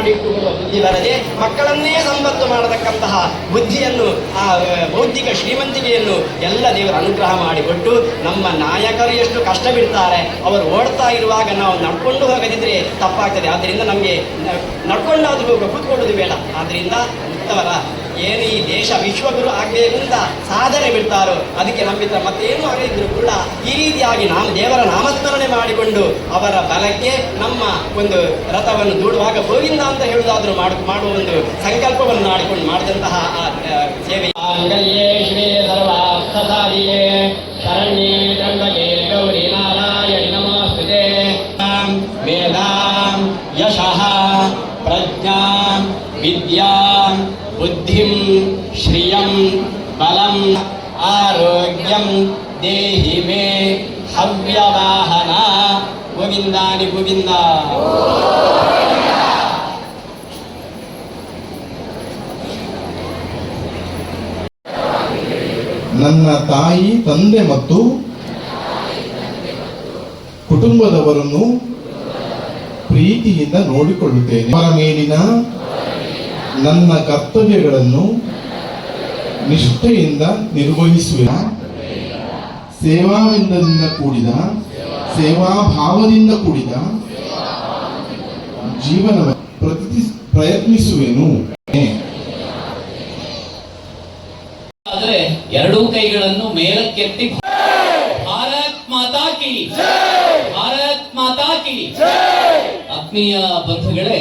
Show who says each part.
Speaker 1: ಮಾಡಿಟ್ಟುಕೊಳ್ಳುವ ಬುದ್ಧಿ ಬರದೆ ಮಕ್ಕಳನ್ನೇ ಸಂಪತ್ತು ಮಾಡತಕ್ಕಂತಹ ಬುದ್ಧಿಯನ್ನು, ಆ ಬೌದ್ಧಿಕ ಶ್ರೀಮಂತಿಕೆಯನ್ನು ಎಲ್ಲ ದೇವರು ಅನುಗ್ರಹ ಮಾಡಿಕೊಟ್ಟು ನಮ್ಮ ನಾಯಕರು ಎಷ್ಟು ಕಷ್ಟ ಬಿಡ್ತಾರೆ. ಅವರು ಓಡ್ತಾ ಇರುವಾಗ ನಾವು ನಡ್ಕೊಂಡು ಹೋಗದಿದ್ರೆ ತಪ್ಪಾಗ್ತದೆ. ಆದ್ದರಿಂದ ನಮಗೆ ನಡ್ಕೊಂಡಾದ್ರೂ ಕೂತ್ಕೊಳ್ಳೋದು ಬೇಡ. ಆದ್ದರಿಂದ ಉತ್ತಮರ ಏನು ಈ ದೇಶ ವಿಶ್ವಗುರು ಆಗಬೇಕು ಅಂತ ಸಾಧನೆ ಬಿಡ್ತಾರೋ ಅದಕ್ಕೆ ನಂಬಿತ ಮತ್ತೇನು ಆಗಿದ್ರು ಕೂಡ ಈ ರೀತಿಯಾಗಿ ನಾವು ದೇವರ ನಾಮಸ್ಮರಣೆ ಮಾಡಿಕೊಂಡು ಅವರ ಬಲಕ್ಕೆ ನಮ್ಮ ಒಂದು ರಥವನ್ನು ದೂಡುವಾಗ ಗೋವಿಂದ ಅಂತ ಹೇಳುವುದಾದ್ರೂ ಮಾಡುವ ಒಂದು ಸಂಕಲ್ಪವನ್ನು ಮಾಡಿಕೊಂಡು ಮಾಡಿದಂತಹ ಸೇವೆ. ಶ್ರೀ ಸರ್ವಾರ್ಥಸಾಧಿಯೇ ಶರಣ್ಯೇ ತ್ರ್ಯಂಬಕೆ ಗೌರಿ ನಾರಾಯಣಿ ನಮೋಸ್ತುತೆ. ವೇದಾಂ ಯಶಃ ಪ್ರಜ್ಞಾಂ ವಿದ್ಯಾಂ ಬುದ್ಧಿಂ ಶ್ರಿಯಂ ಬಲಂ ಆರೋಗ್ಯಂ ದೇಹಿ ಮೇ ಹವ್ಯವಾಹನ. ಗೋವಿಂದಾನಿ ಗೋವಿಂದ.
Speaker 2: ನನ್ನ ತಾಯಿ ತಂದೆ ಮತ್ತು ಕುಟುಂಬದವರನ್ನು ಪ್ರೀತಿಯಿಂದ ನೋಡಿಕೊಳ್ಳುತ್ತೇನೆ. ಅವರ ಮೇಲಿನ ನನ್ನ ಕರ್ತವ್ಯಗಳನ್ನು ನಿಷ್ಠೆಯಿಂದ ನಿರ್ವಹಿಸುವ ಸೇವಾಭಾವದಿಂದ ಕೂಡಿದ ಜೀವನ ಪ್ರಯತ್ನಿಸುವೆನು.
Speaker 3: ಆದರೆ ಎರಡೂ ಕೈಗಳನ್ನು ಮೇಲಕ್ಕೆತ್ತಿ ಭಾರತ್ ಮಾತಾ ಕಿ, ಭಾರತ್ ಮಾತಾ ಕಿ. ಆತ್ಮೀಯ ಬಂಧುಗಳೇ,